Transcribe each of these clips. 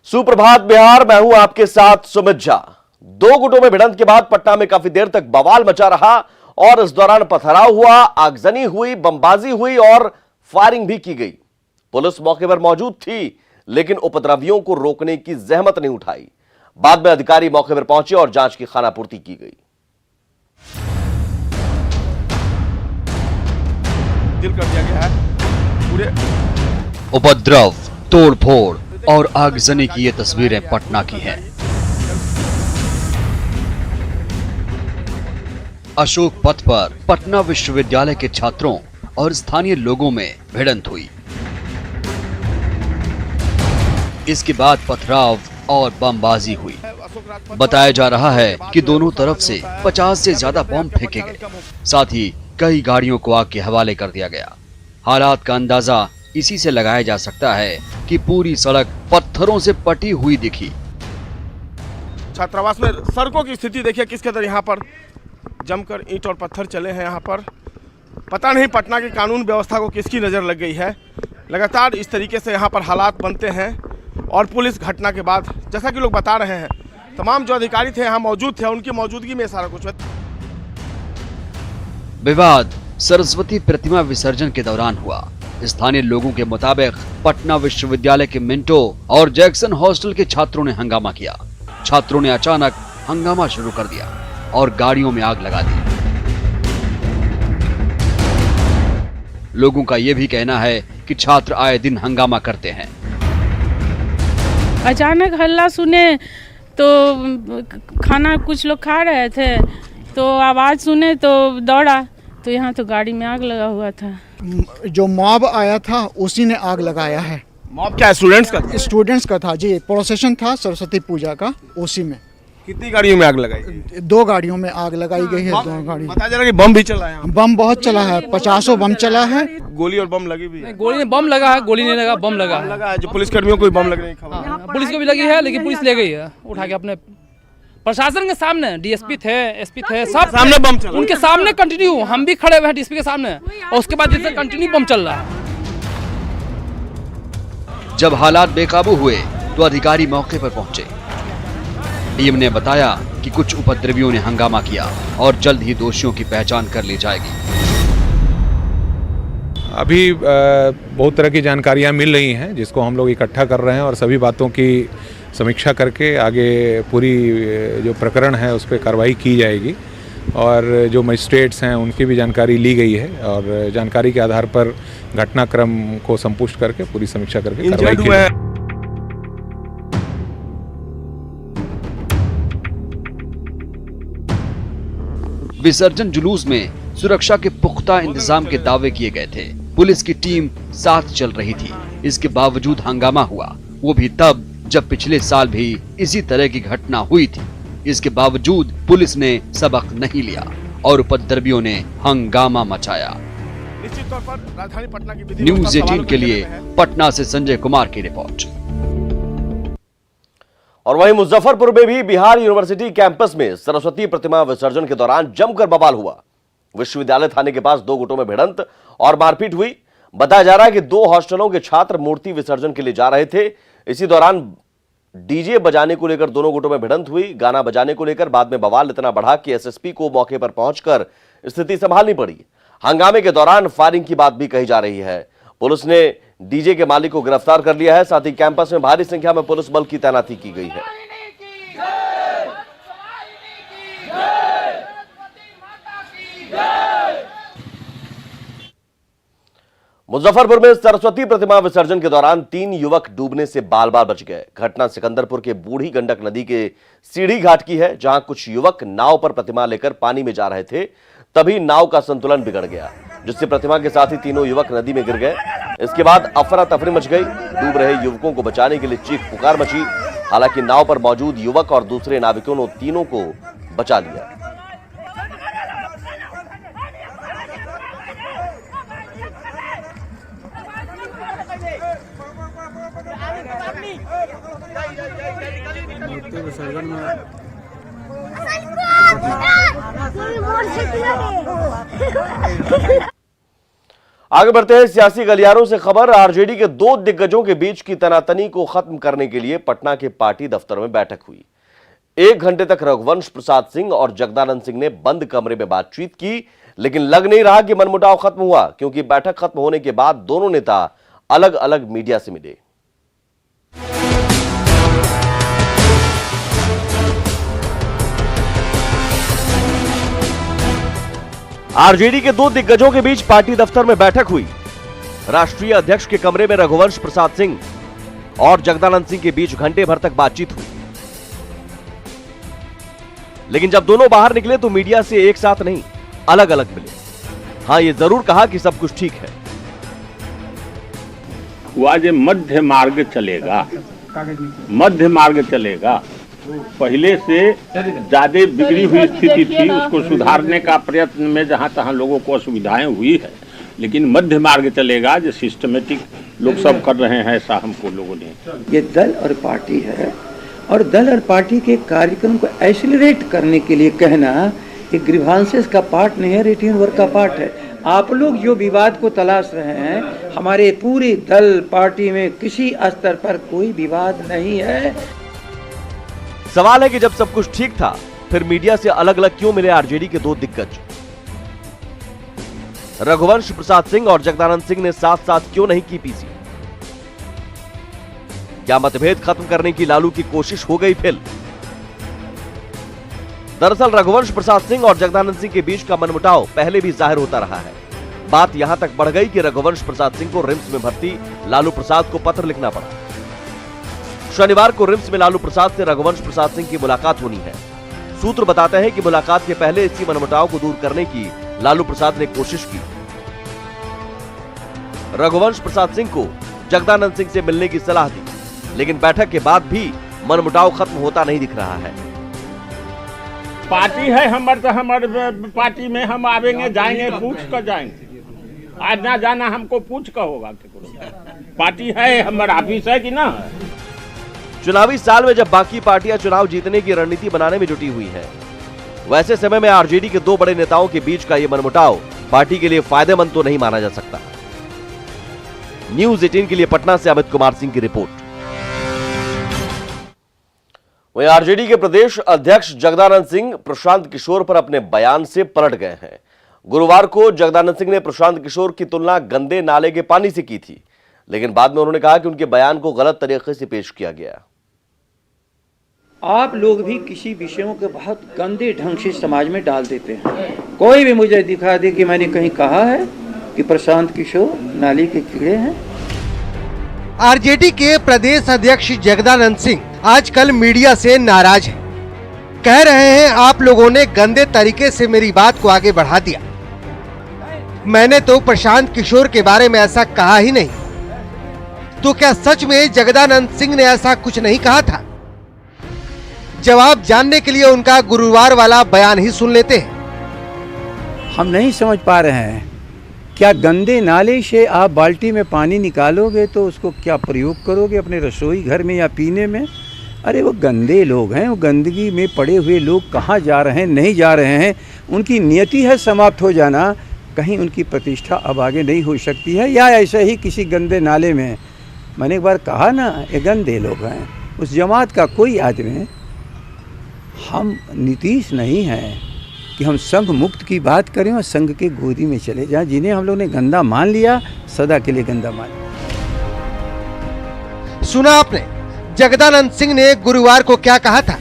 सुप्रभात बिहार, मैं हूं आपके साथ सुमित झा। दो गुटों में भिड़ंत के बाद पटना में काफी देर तक बवाल मचा रहा और इस दौरान पथराव हुआ, आगजनी हुई, बमबाजी हुई और फायरिंग भी की गई। पुलिस मौके पर मौजूद थी, लेकिन उपद्रवियों को रोकने की जहमत नहीं उठाई। बाद में अधिकारी मौके पर पहुंचे और जांच की खानापूर्ति की गई। दिल कर दिया गया है पूरे उपद्रव, तोड़फोड़ और आगजनी की ये तस्वीरें पटना की हैं। अशोक पथ पर पटना विश्वविद्यालय के छात्रों और स्थानीय लोगों में भिड़ंत हुई। इसके बाद पथराव और बमबाजी हुई। बताया जा रहा है कि दोनों तरफ से 50 से ज्यादा बम फेंके गए, साथ ही कई गाड़ियों को आग के हवाले कर दिया गया। हालात का अंदाजा इसी से लगाया जा सकता है कि पूरी सड़क पत्थरों से पटी हुई दिखी। छात्रावास में सड़कों की स्थिति देखिए किस कदर यहाँ पर जमकर ईंट और पत्थर चले हैं। यहाँ पर पता नहीं पटना की कानून व्यवस्था को किसकी नज़र लग गई है। लगातार इस तरीके से यहाँ पर हालात बनते हैं और पुलिस घटना के बाद, जैसा कि लोग बता रहे हैं, तमाम जो अधिकारी थे यहाँ मौजूद थे, उनकी मौजूदगी में सारा कुछ। विवाद सरस्वती प्रतिमा विसर्जन के दौरान हुआ। स्थानीय लोगों के मुताबिक पटना विश्वविद्यालय के मिंटो और जैक्सन हॉस्टल के छात्रों ने हंगामा किया। छात्रों ने अचानक हंगामा शुरू कर दिया और गाड़ियों में आग लगा दी। लोगों का यह भी कहना है कि छात्र आए दिन हंगामा करते हैं। अचानक हल्ला सुने तो खाना कुछ लोग खा रहे थे, तो आवाज सुने तो दौड़ा, तो यहाँ तो गाड़ी में आग लगा हुआ था। जो मॉब आया था उसी ने आग लगाया है। मॉब क्या है? स्टूडेंट्स का था जी। प्रोसेशन था सरस्वती पूजा का, उसी में। कितनी गाड़ियों में आग लगाई? 2 गाड़ियों में आग लगाई गई है। 2 गाड़ी। बताया जा रहा है कि बम भी चला है। बम बहुत चला है, 50 बम चला है। गोली और बम लगी भी है। गोली में बम लगा है, गोली नहीं लगा, बम लगा है। जो पुलिस कर्मियों को बम लगने की खबर, पुलिस को भी लगी है, लेकिन पुलिस ले गई है उठा के अपने प्रशासन के सामने। डीएसपी थे, एसपी थे, सब सामने बम चला, उनके सामने कंटिन्यू। हम भी खड़े हुए हैं डीएसपी के सामने और उसके बाद जैसे कंटिन्यू बम चल रहा है। जब हालात बेकाबू हुए तो अधिकारी मौके पर पहुंचे। टीम ने बताया कि कुछ उपद्रवियों ने हंगामा किया और जल्द ही दोषियों की पहचान कर ली जाएगी। अभी बहुत तरह की जानकारियां मिल रही हैं, जिसको हम लोग इकट्ठा कर रहे हैं और सभी बातों की समीक्षा करके आगे पूरी जो प्रकरण है उस पर कार्रवाई की जाएगी। और जो मजिस्ट्रेट्स हैं उनकी भी जानकारी ली गई है और जानकारी के आधार पर घटनाक्रम को संपुष्ट करके पूरी समीक्षा करके कार्रवाई की जाएगी। विसर्जन जुलूस में सुरक्षा के पुख्ता इंतजाम के दावे किए गए थे। पुलिस की टीम साथ चल रही थी। इसके बावजूद हंगामा हुआ, वो भी तब जब पिछले साल भी इसी तरह की घटना हुई थी। इसके बावजूद पुलिस ने सबक नहीं लिया और उपद्रवियों ने हंगामा मचाया। निश्चित तौर पर राजधानी पटना की न्यूज़ 18 के लिए पटना से संजय कुमार की रिपोर्ट। और वहीं मुजफ्फरपुर में भी बिहार यूनिवर्सिटी कैंपस में सरस्वती प्रतिमा विसर्जन के दौरान जमकर बवाल हुआ। विश्वविद्यालय थाने के पास 2 गुटों में भिड़ंत और मारपीट हुई। बताया जा रहा है कि 2 हॉस्टलों के छात्र मूर्ति विसर्जन के लिए जा रहे थे। इसी दौरान डीजे बजाने को लेकर दोनों गुटों में भिड़ंत हुई। गाना बजाने को लेकर बाद में बवाल इतना बढ़ा कि एसएसपी को मौके पर पहुंचकर स्थिति संभालनी पड़ी। हंगामे के दौरान फायरिंग की बात भी कही जा रही है। पुलिस ने डीजे के मालिक को गिरफ्तार कर लिया है। साथ ही कैंपस में भारी संख्या में पुलिस बल की तैनाती की गई है। मुजफ्फरपुर में सरस्वती प्रतिमा विसर्जन के दौरान 3 युवक डूबने से बाल बाल बच गए। घटना सिकंदरपुर के बूढ़ी गंडक नदी के सीढ़ी घाट की है, जहां कुछ युवक नाव पर प्रतिमा लेकर पानी में जा रहे थे। तभी नाव का संतुलन बिगड़ गया, जिससे प्रतिमा के साथ ही तीनों युवक नदी में गिर गए। इसके बाद अफरा तफरी मच गई। डूब रहे युवकों को बचाने के लिए चीख पुकार मची। हालांकि नाव पर मौजूद युवक और दूसरे नाविकों ने तीनों को बचा लिया। विसर्जन में आगे बढ़ते हैं सियासी गलियारों से खबर। आरजेडी के दो दिग्गजों के बीच की तनातनी को खत्म करने के लिए पटना के पार्टी दफ्तर में बैठक हुई। 1 घंटे तक रघुवंश प्रसाद सिंह और जगदानंद सिंह ने बंद कमरे में बातचीत की, लेकिन लग नहीं रहा कि मनमुटाव खत्म हुआ, क्योंकि बैठक खत्म होने के बाद दोनों नेता अलग अलग मीडिया से मिले। आरजेडी के दो दिग्गजों के बीच पार्टी दफ्तर में बैठक हुई। राष्ट्रीय अध्यक्ष के कमरे में रघुवंश प्रसाद सिंह और जगदानंद सिंह के बीच घंटे भर तक बातचीत हुई, लेकिन जब दोनों बाहर निकले तो मीडिया से एक साथ नहीं, अलग अलग मिले। हां, यह जरूर कहा कि सब कुछ ठीक है। आज मध्य मार्ग चलेगा, मध्य मार्ग चलेगा। पहले से ज्यादा बिगड़ी हुई स्थिति थी, उसको सुधारने का प्रयत्न में जहां तहां लोगों को असुविधाएं हुई है, लेकिन मध्य मार्ग चलेगा जो सिस्टमेटिक लोग सब कर रहे हैं, ऐसा हमको लोगों ने। ये दल और पार्टी है, और दल और पार्टी के कार्यक्रम को एक्सीलरेट करने के लिए कहना एक ग्रीवांसेस का पार्ट नहीं है, रूटीन वर्क का पार्ट है। आप लोग जो विवाद को तलाश रहे हैं, हमारे पूरी दल पार्टी में किसी स्तर पर कोई विवाद नहीं है। सवाल है कि जब सब कुछ ठीक था, फिर मीडिया से अलग अलग क्यों मिले आरजेडी के दो दिग्गज? रघुवंश प्रसाद सिंह और जगदानंद सिंह ने साथ साथ क्यों नहीं की पीसी? क्या मतभेद खत्म करने की लालू की कोशिश हो गई फेल? दरअसल रघुवंश प्रसाद सिंह और जगदानंद सिंह के बीच का मनमुटाव पहले भी जाहिर होता रहा है। बात यहां तक बढ़ गई कि रघुवंश प्रसाद सिंह को रिम्स में भर्ती लालू प्रसाद को पत्र लिखना पड़ा। शनिवार को रिम्स में लालू प्रसाद से रघुवंश प्रसाद सिंह की मुलाकात होनी है। सूत्र बताते हैं कि मुलाकात के पहले इसी मनमुटाव को दूर करने की लालू प्रसाद ने कोशिश की। रघुवंश प्रसाद सिंह को जगदानंद सिंह से मिलने की सलाह दी, लेकिन बैठक के बाद भी मनमुटाव खत्म होता नहीं दिख रहा है। पार्टी है हमारे, तो हमारे पार्टी में हम आवेंगे जाएंगे, पूछ कर जाएंगे। आज ना जाना हमको पूछ कर होगा। पार्टी है हमारा, ऑफिस है कि ना। चुनावी साल में जब बाकी पार्टियां चुनाव जीतने की रणनीति बनाने में जुटी हुई हैं, वैसे समय में आरजेडी के दो बड़े नेताओं के बीच का यह मनमुटाव पार्टी के लिए फायदेमंद तो नहीं माना जा सकता। न्यूज़ 18 के लिए पटना से अमित कुमार सिंह की रिपोर्ट। वहीं आरजेडी के प्रदेश अध्यक्ष जगदानंद सिंह प्रशांत किशोर पर अपने बयान से पलट गए हैं। गुरुवार को जगदानंद सिंह ने प्रशांत किशोर की तुलना गंदे नाले के पानी से की थी, लेकिन बाद में उन्होंने कहा कि उनके बयान को गलत तरीके से पेश किया गया। आप लोग भी किसी विषयों के बहुत गंदे ढंग से समाज में डाल देते हैं। कोई भी मुझे दिखा दे कि मैंने कहीं कहा है कि प्रशांत किशोर नाली के कीड़े हैं। आरजेडी के प्रदेश अध्यक्ष जगदानंद सिंह आजकल मीडिया से नाराज हैं। कह रहे हैं आप लोगों ने गंदे तरीके से मेरी बात को आगे बढ़ा दिया। मैंने तो प्रशांत किशोर के बारे में ऐसा कहा ही नहीं। तो क्या सच में जगदानंद सिंह ने ऐसा कुछ नहीं कहा था? जवाब जानने के लिए उनका गुरुवार वाला बयान ही सुन लेते हैं। हम नहीं समझ पा रहे हैं, क्या गंदे नाले से आप बाल्टी में पानी निकालोगे तो उसको क्या प्रयोग करोगे अपने रसोई घर में या पीने में? अरे वो गंदे लोग हैं, वो गंदगी में पड़े हुए लोग कहाँ जा रहे हैं, नहीं जा रहे हैं। उनकी नियति है समाप्त हो जाना, कहीं उनकी प्रतिष्ठा अब आगे नहीं हो सकती है। या ऐसे ही किसी गंदे नाले में, मैंने एक बार कहा ना, ये गंदे लोग हैं। उस जमात का कोई आदमी, हम नीतीश नहीं हैं कि हम संघ मुक्त की बात करें और संघ के गोदी में चले जाएं। जिन्हें हम लोग ने गंदा मान लिया, सदा के लिए गंदा मान लिया। सुना आपने जगदानंद सिंह ने गुरुवार को क्या कहा था।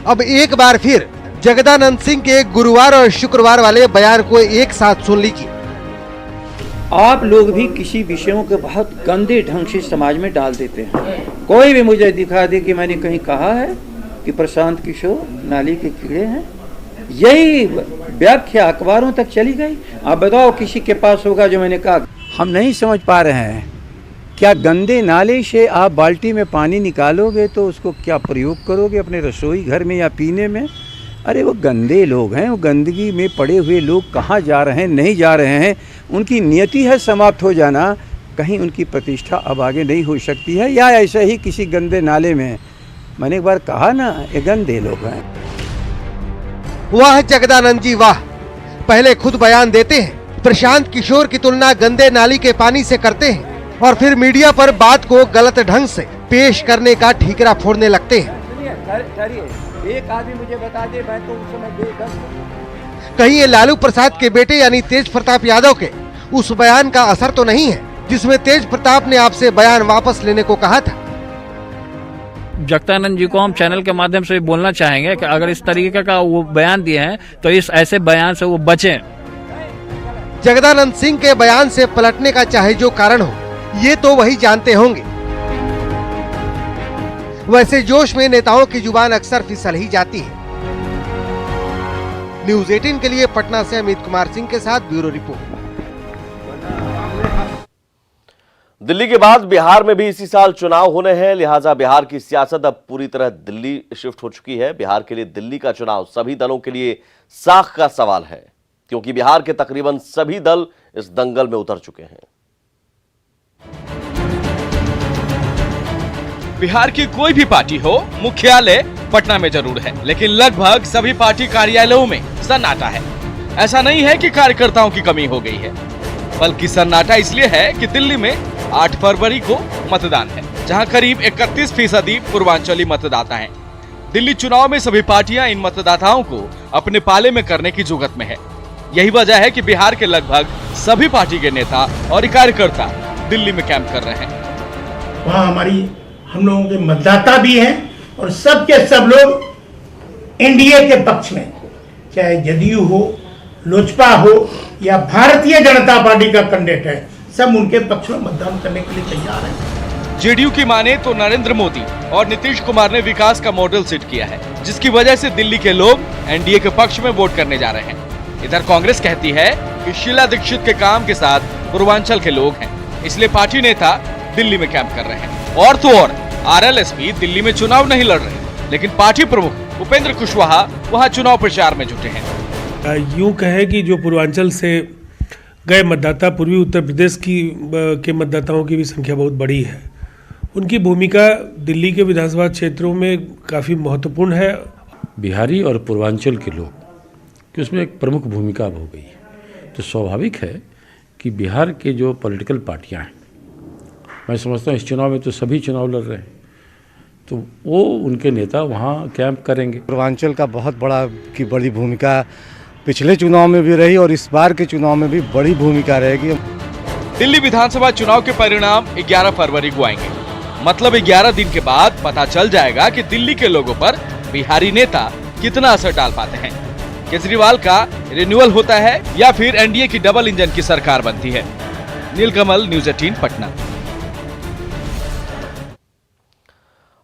अब एक बार फिर जगदानंद सिंह के गुरुवार और शुक्रवार वाले बयान को एक साथ सुन लीजिए। आप लोग भी किसी विषयों के बहुत गंदे ढंग से समाज में डाल देते हैं। कोई भी मुझे दिखा दे कि मैंने कहीं कहा है कि प्रशांत किशोर नाली के कीड़े हैं। यही व्याख्या अखबारों तक चली गई। आप बताओ किसी के पास होगा जो मैंने कहा। हम नहीं समझ पा रहे हैं, क्या गंदे नाले से आप बाल्टी में पानी निकालोगे तो उसको क्या प्रयोग करोगे अपने रसोई घर में या पीने में? अरे वो गंदे लोग हैं, वो गंदगी में पड़े हुए लोग कहाँ जा रहे हैं, नहीं जा रहे हैं। उनकी नियति है समाप्त हो जाना, कहीं उनकी प्रतिष्ठा अब आगे नहीं हो सकती है। या ऐसे ही किसी गंदे नाले में, मैंने एक बार कहा ना, ये गंदे लोग हैं। वाह जगदानंद जी वाह, पहले खुद बयान देते हैं, प्रशांत किशोर की तुलना गंदे नाली के पानी से करते हैं और फिर मीडिया पर बात को गलत ढंग से पेश करने का ठीकरा फोड़ने लगते हैं। एक आदमी मुझे बता दे, मैं तो उस समय बेबस। कहीं ये लालू प्रसाद के बेटे यानी तेज प्रताप यादव के उस बयान का असर तो नहीं है जिसमें तेज प्रताप ने आपसे बयान वापस लेने को कहा था। जगदानंद जी को हम चैनल के माध्यम से बोलना चाहेंगे कि अगर इस तरीके का वो बयान दिए हैं तो इस ऐसे बयान से वो बचें। जगदानंद सिंह के बयान से पलटने का चाहे जो कारण हो, ये तो वही जानते होंगे। वैसे जोश में नेताओं की जुबान अक्सर फिसल ही जाती है। न्यूज़ 18 के लिए पटना से अमित कुमार सिंह के साथ ब्यूरो रिपोर्ट। दिल्ली के बाद बिहार में भी इसी साल चुनाव होने हैं, लिहाजा बिहार की सियासत अब पूरी तरह दिल्ली शिफ्ट हो चुकी है। बिहार के लिए दिल्ली का चुनाव सभी दलों के लिए साख का सवाल है, क्योंकि बिहार के तकरीबन सभी दल इस दंगल में उतर चुके हैं। बिहार की कोई भी पार्टी हो, मुख्यालय पटना में जरूर है, लेकिन लगभग सभी पार्टी कार्यालयों में सन्नाटा है। ऐसा नहीं है कि कार्यकर्ताओं की कमी हो गई है, बल्कि सन्नाटा इसलिए है कि दिल्ली में 8 फरवरी को मतदान है, जहां करीब 31% पूर्वांचली मतदाता हैं। दिल्ली चुनाव में सभी पार्टियां इन मतदाताओं को अपने पाले में करने की जुगत में है। यही वजह है कि बिहार के लगभग सभी पार्टी के नेता और कार्यकर्ता दिल्ली में कैंप कर रहे हैं। वहाँ हम लोगों के मतदाता भी हैं और सब के सब लोग एनडीए के पक्ष में, चाहे जदयू हो, लोजपा हो या भारतीय जनता पार्टी का कैंडिडेट है, सब उनके पक्ष में मतदान करने के लिए तैयार हैं। जेडीयू की माने तो नरेंद्र मोदी और नीतीश कुमार ने विकास का मॉडल सेट किया है, जिसकी वजह से दिल्ली के लोग एनडीए के पक्ष में वोट करने जा रहे हैं। इधर कांग्रेस कहती है कि शीला दीक्षित के काम के साथ पूर्वांचल के लोग हैं, इसलिए पार्टी नेता दिल्ली में कैंप कर रहे हैं। और तो और आरएलएसपी दिल्ली में चुनाव नहीं लड़ रहे, लेकिन पार्टी प्रमुख उपेंद्र कुशवाहा वहां चुनाव प्रचार में जुटे हैं। यूं कहे कि जो पूर्वांचल से गए मतदाता, पूर्वी उत्तर प्रदेश के मतदाताओं की भी संख्या बहुत बड़ी है। उनकी भूमिका दिल्ली के विधानसभा क्षेत्रों में काफ़ी महत्वपूर्ण है। बिहारी और पूर्वांचल के लोग कि उसमें एक प्रमुख भूमिका अब हो गई है, तो स्वाभाविक है कि बिहार के जो पॉलिटिकल पार्टियां हैं, मैं समझता हूँ इस चुनाव में तो सभी चुनाव लड़ रहे हैं, तो वो उनके नेता वहाँ कैंप करेंगे। पूर्वांचल का बहुत बड़ी भूमिका पिछले चुनाव में भी रही और इस बार के चुनाव में भी बड़ी भूमिका रहेगी। दिल्ली विधानसभा चुनाव के परिणाम 11 फरवरी को आएंगे, मतलब 11 दिन के बाद पता चल जाएगा कि दिल्ली के लोगों पर बिहारी नेता कितना असर डाल पाते हैं। केजरीवाल का रिन्यूअल होता है या फिर एनडीए की डबल इंजन की सरकार बनती है। नीलकमल, न्यूज़ 18 पटना।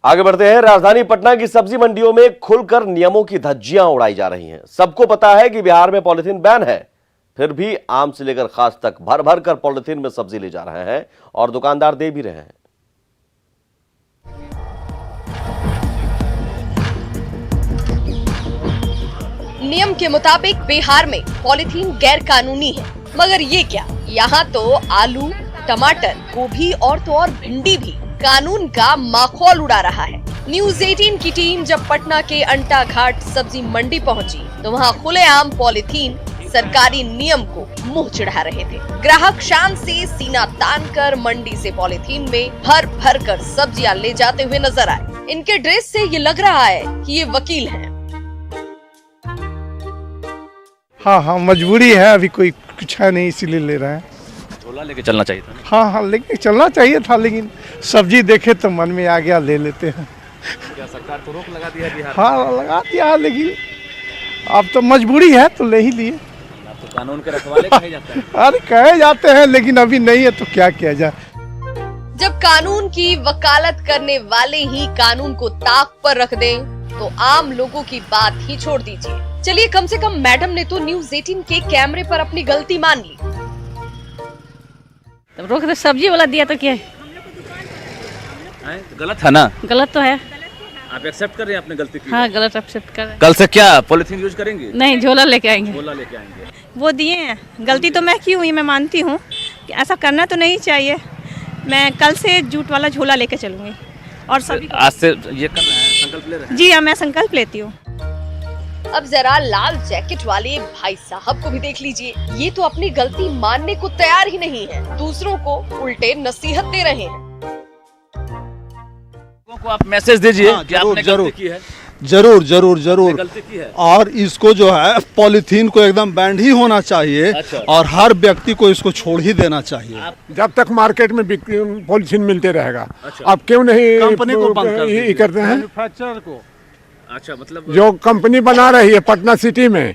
आगे बढ़ते हैं। राजधानी पटना की सब्जी मंडियों में खुलकर नियमों की धज्जियां उड़ाई जा रही हैं। सबको पता है कि बिहार में पॉलिथीन बैन है, फिर भी आम से लेकर खास तक भर भर कर पॉलिथीन में सब्जी ले जा रहे हैं और दुकानदार दे भी रहे हैं। नियम के मुताबिक बिहार में पॉलिथीन गैर कानूनी है, मगर ये क्या, यहाँ तो आलू, टमाटर, गोभी और तो और भिंडी भी कानून का माखौल उड़ा रहा है। न्यूज़ 18 की टीम जब पटना के अंटा घाट सब्जी मंडी पहुंची, तो वहां खुलेआम पॉलिथीन सरकारी नियम को मुंह चिढ़ा रहे थे। ग्राहक शान से सीना तानकर मंडी से पॉलिथीन में भर भर कर सब्जियां ले जाते हुए नजर आए। इनके ड्रेस से ये लग रहा है कि ये वकील हैं। हाँ, मजबूरी है, अभी कोई कुछ है नहीं, इसीलिए ले रहे हैं। झोला लेके चलना चाहिए था। हाँ, लेके चलना चाहिए था, लेकिन सब्जी देखे तो मन में आ गया, ले लेते हैं। क्या सरकार को रोक लगा दिया बिहार? हाँ, लगा दिया, लेकिन अब तो मजबूरी है तो ले ही लिए। तो कानून के रखवाले कहे जाते हैं। अरे कहे जाते हैं, लेकिन अभी नहीं है तो क्या किया जाए। जब कानून की वकालत करने वाले ही कानून को ताक पर रख दें, तो आम लोगों की बात ही छोड़ दीजिए। चलिए, कम से कम मैडम ने तो न्यूज़ 18 के कैमरे पर अपनी गलती मान ली। रोक दे, सब्जी वाला दिया तो क्या है? गलत है ना? गलत तो है। आप एक्सेप्ट कर रहे हैं, आपने गलती की? हाँ, गलत एक्सेप्ट कर रहे हैं। कल से क्या पॉलिथीन यूज करेंगे? नहीं, झोला लेके आएंगे। झोला लेके आएंगे। वो दिए हैं, गलती तो मैं की हुई, मैं मानती हूँ कि ऐसा करना तो नहीं चाहिए। मैं कल से जूट वाला झोला लेके चलूंगी और सभी आज से ये कर रहे हैं, संकल्प ले रहे हैं? जी हाँ, मैं संकल्प लेती हूँ। अब जरा लाल जैकेट वाले भाई साहब को भी देख लीजिए, ये तो अपनी गलती मानने को तैयार ही नहीं है, दूसरों को उल्टे नसीहत दे रहे हैं। को आप मैसेज दीजिए कि आपने गलती की है। जरूर जरूर जरूर गलती की है। और इसको जो है पॉलीथीन को एकदम बैन ही होना चाहिए। अच्छा। और हर व्यक्ति को इसको छोड़ ही देना चाहिए। जब तक मार्केट में पॉलिथीन मिलते रहेगा। अब क्यों नहीं कंपनी को बंद करते हैं, मैन्युफैक्चरर को। अच्छा, मतलब जो कंपनी बना रही है पटना सिटी में।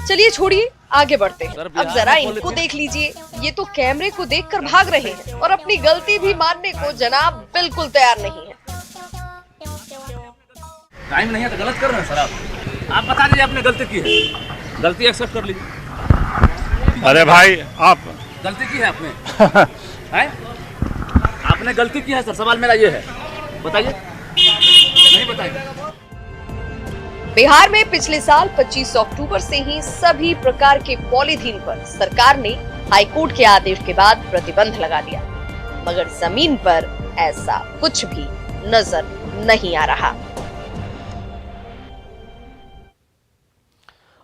चलिए छोड़िए, आगे बढ़ते हैं। अब जरा इनको देख लीजिए, ये तो कैमरे को देखकर भाग रहे हैं और अपनी गलती भी मानने को जनाब बिल्कुल तैयार नहीं है। टाइम नहीं है तो गलत कर रहे हैं सर आप बता दीजिए आपने गलती की है, गलती एक्सेप्ट कर लीजिए। अरे भाई आप गलती की है आपने है? आपने गलती की है सर, सवाल मेरा ये है, बताइए। नहीं बताइए। बिहार में पिछले साल 25 अक्टूबर से ही सभी प्रकार के पॉलीथीन पर सरकार ने हाईकोर्ट के आदेश के बाद प्रतिबंध लगा दिया, मगर जमीन पर ऐसा कुछ भी नजर नहीं आ रहा।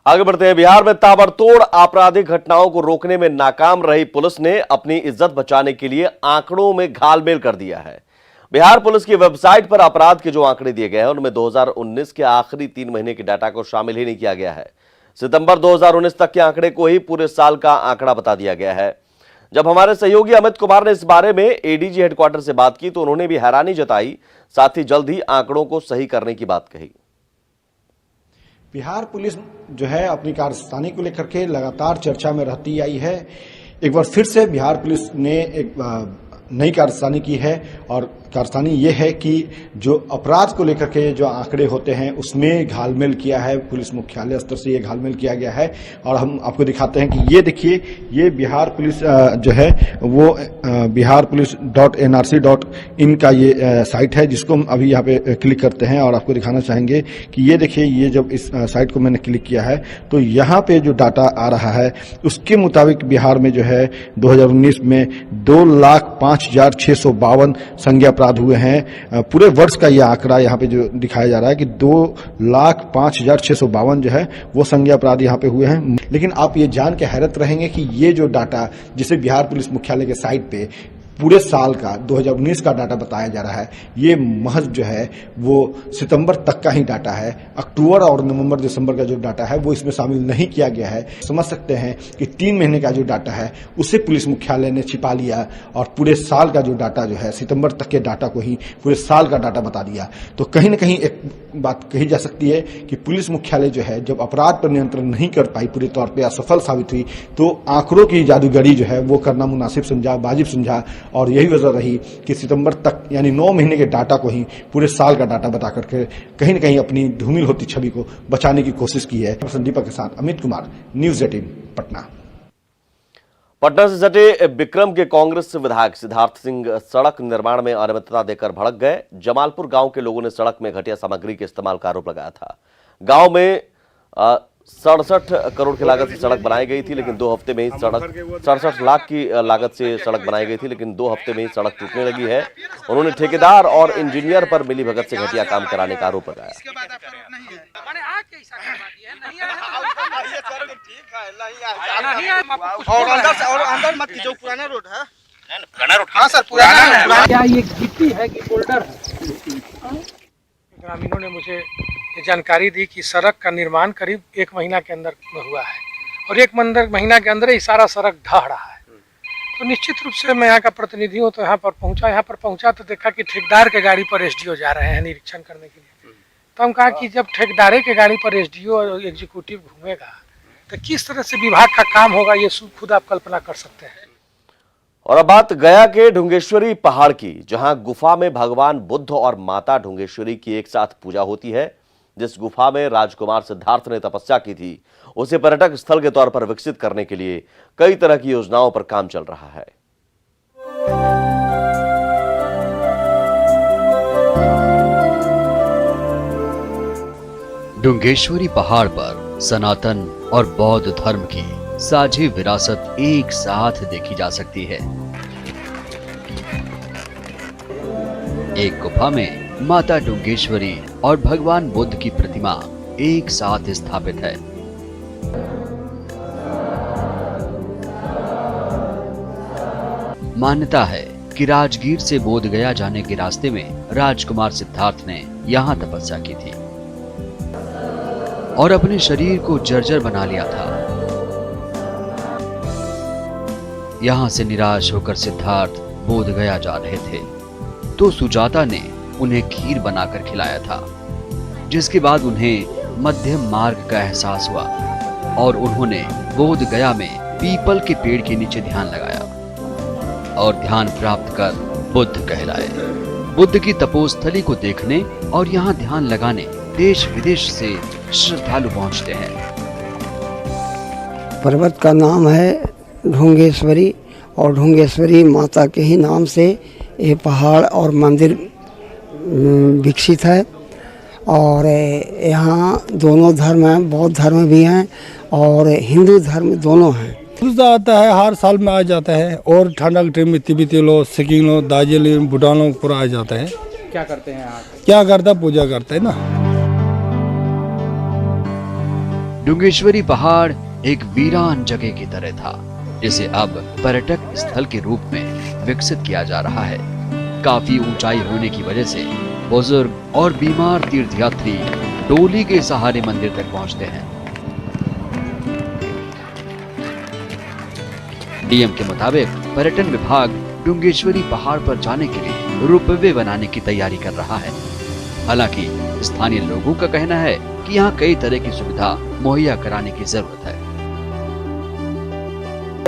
आगे बढ़ते हैं। बिहार में ताबड़तोड़ आपराधिक घटनाओं को रोकने में नाकाम रही पुलिस ने अपनी इज्जत बचाने के लिए आंकड़ों में घालमेल कर दिया है। बिहार पुलिस की वेबसाइट पर अपराध के जो आंकड़े दिए गए हैं उनमें 2019 के आखिरी 3 महीने के डाटा को शामिल ही नहीं किया गया है। सितंबर 2019 तक के आंकड़े को ही पूरे साल का आंकड़ा बता दिया गया है। जब हमारे सहयोगी अमित कुमार ने इस बारे में एडीजी हेडक्वार्टर से बात की तो उन्होंने भी हैरानी जताई, साथ ही जल्द ही आंकड़ों को सही करने की बात कही। बिहार पुलिस जो है अपनी कार्यस्थानी को लेकर के लगातार चर्चा में रहती आई है। एक बार फिर से बिहार पुलिस ने एक नई कार्यस्थानी की है और कार्यस्थानी ये है कि जो अपराध को लेकर के जो आंकड़े होते हैं उसमें घालमेल किया है। पुलिस मुख्यालय स्तर से ये घालमेल किया गया है और हम आपको दिखाते हैं कि ये देखिए, ये बिहार पुलिस जो है वो बिहार पुलिस .nrc.in का ये साइट है, जिसको हम अभी यहाँ पे क्लिक करते हैं और आपको दिखाना चाहेंगे कि ये देखिए, ये जब इस साइट को मैंने क्लिक किया है तो यहाँ पे जो डाटा आ रहा है उसके मुताबिक बिहार में जो है 2019 में 2,05,652 संज्ञा अपराध हुए हैं। पूरे वर्ष का ये आंकड़ा यहाँ पे जो दिखाया जा रहा है कि 2,05,652 जो है वो संज्ञा अपराध यहाँ पे हुए हैं। लेकिन आप ये जान के हैरत रहेंगे कि ये जो डाटा जिसे बिहार पुलिस मुख्यालय के साइट पे पूरे साल का 2019 का डाटा बताया जा रहा है, ये महज जो है वो सितंबर तक का ही डाटा है। अक्टूबर और नवंबर दिसंबर का जो डाटा है वो इसमें शामिल नहीं किया गया है। समझ सकते हैं कि 3 महीने का जो डाटा है उसे पुलिस मुख्यालय ने छिपा लिया और पूरे साल का जो डाटा जो है सितंबर तक के डाटा को ही पूरे साल का डाटा बता दिया। तो कहीं न कहीं एक बात कही जा सकती है कि पुलिस मुख्यालय जो है जब अपराध पर नियंत्रण नहीं कर पाई, पूरे तौर पर असफल साबित हुई, तो आंकड़ों की जादूगरी जो है वो करना मुनासिब समझा, वाजिब समझा और यही वजह रही कि सितंबर तक यानी 9 महीने के डाटा को ही पूरे साल का डाटा बता करके कहीं न कहीं अपनी धूमिल होती छवि को बचाने की कोशिश की है। संदीपक के साथ अमित कुमार, न्यूज़ 18 पटना। पटना से सटे विक्रम के कांग्रेस विधायक सिद्धार्थ सिंह सड़क निर्माण में अनियमितता देकर भड़क गए। जमालपुर गांव के लोगों ने सड़क में घटिया सामग्री के इस्तेमाल का आरोप लगाया था। गांव में 67 करोड़ की लागत से सड़क बनाई गई थी, लेकिन 2 हफ्ते में ही सड़क 67 लाख की लागत से सड़क बनाई गई थी, लेकिन 2 हफ्ते में ही सड़क टूटने लगी है। उन्होंने ठेकेदार और इंजीनियर पर मिलीभगत से घटिया काम कराने का आरोप लगाया। और अंदर मत कीजिए, पुराना रोड है। हाँ सर, पुराना है। क्या ये गिट्टी है कि बोल्डर है? ग्रामीणों ने मुझे ये जानकारी दी कि सड़क का निर्माण करीब 1 महीना के अंदर हुआ है और 1 महीना के अंदर ही सारा सड़क ढह रहा है। तो निश्चित रूप से मैं यहाँ का प्रतिनिधि हूँ, तो यहाँ पर पहुँचा तो देखा कि ठेकेदार के गाड़ी पर एसडीओ जा रहे हैं निरीक्षण करने के लिए। तो हम कहा कि जब ठेकेदार के गाड़ी पर एसडीओ और एग्जीक्यूटिव घूमेगा तो किस तरह से विभाग का काम होगा, ये खुद आप कल्पना कर सकते हैं। और अब बात गया के ढुंगेश्वरी पहाड़ की, जहां गुफा में भगवान बुद्ध और माता ढुंगेश्वरी की एक साथ पूजा होती है। जिस गुफा में राजकुमार सिद्धार्थ ने तपस्या की थी उसे पर्यटक स्थल के तौर पर विकसित करने के लिए कई तरह की योजनाओं पर काम चल रहा है। ढुंगेश्वरी पहाड़ पर सनातन और बौद्ध धर्म की साझी विरासत एक साथ देखी जा सकती है। एक गुफा में माता ढुंगेश्वरी और भगवान बुद्ध की प्रतिमा एक साथ स्थापित है। मान्यता है कि राजगीर से बोध गया जाने के रास्ते में राजकुमार सिद्धार्थ ने यहाँ तपस्या की थी और अपने शरीर को जर्जर बना लिया था। यहाँ से निराश होकर सिद्धार्थ बोध गया जा रहे थे तो सुजाता ने उन्हें खीर बनाकर खिलाया था, जिसके बाद उन्हें मध्यम मार्ग का एहसास हुआ और उन्होंने बोध गया में पीपल के पेड़ के नीचे ध्यान लगाया और ध्यान प्राप्त कर बुद्ध कहलाए। बुद्ध की तपोस्थली को देखने और यहाँ ध्यान लगाने देश विदेश से श्रद्धालु पहुँचते हैं। पर्वत का नाम है ढूंगेश्वरी और ढूंगेश्वरी माता के ही नाम से ये पहाड़ और मंदिर विकसित है। और यहाँ दोनों धर्म हैं, बौद्ध धर्म भी हैं और हिंदू धर्म दोनों हैं। आता है, हर साल में आ जाता है और ठंडा के टाइम में तिब्बती लोग, सिक्किम लोग, दार्जिलिंग, भूटान लोग पूरा आ जाता है। क्या करते हैं आप? क्या करता, पूजा करते है ना। ढूंगेश्वरी पहाड़ एक वीरान जगह की तरह था, जिसे अब पर्यटक स्थल के रूप में विकसित किया जा रहा है। काफी ऊंचाई होने की वजह से बुजुर्ग और बीमार तीर्थयात्री डोली के सहारे मंदिर तक पहुंचते हैं। डीएम के मुताबिक पर्यटन विभाग ढूंगेश्वरी पहाड़ पर जाने के लिए रोपवे बनाने की तैयारी कर रहा है। हालांकि स्थानीय लोगों का कहना है कि यहाँ कई तरह की सुविधा मुहैया कराने की जरूरत है।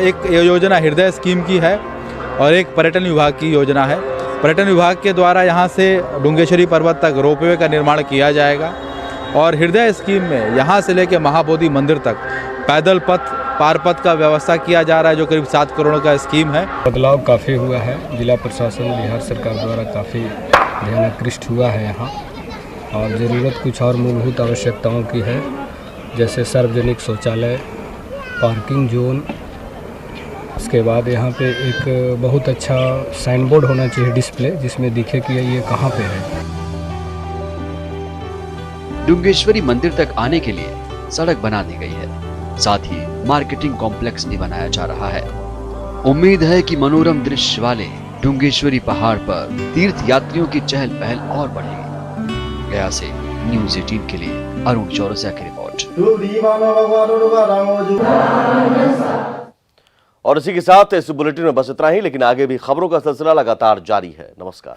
एक योजना हृदय स्कीम की है और एक पर्यटन विभाग की योजना है। पर्यटन विभाग के द्वारा यहाँ से ढूंगेश्वरी पर्वत तक रोपवे का निर्माण किया जाएगा और हृदय स्कीम में यहाँ से लेकर महाबोधि मंदिर तक पैदल पथ, पार पथ का व्यवस्था किया जा रहा है, जो करीब 7 करोड़ का स्कीम है। बदलाव काफ़ी हुआ है। जिला प्रशासन, बिहार सरकार द्वारा काफ़ी ध्यानाकृष्ट हुआ है यहाँ, और ज़रूरत कुछ और मूलभूत आवश्यकताओं की है, जैसे सार्वजनिक शौचालय, पार्किंग जोन। उसके बाद यहाँ पे एक बहुत अच्छा साइन बोर्ड होना चाहिए, डिस्प्ले, जिसमें दिखे कि ये कहाँ पे है। ढूंगेश्वरी मंदिर तक आने के लिए सड़क बना दी गई है, साथ ही मार्केटिंग कॉम्प्लेक्स भी बनाया जा रहा है। उम्मीद है कि मनोरम दृश्य वाले ढूंगेश्वरी पहाड़ पर तीर्थ यात्रियों की चहल पहल और बढ़ेगी। गया से न्यूज़ 18 के लिए अरुण चौरसिया की रिपोर्ट। और इसी के साथ इस बुलेटिन में बस इतना ही, लेकिन आगे भी खबरों का सिलसिला लगातार जारी है। नमस्कार।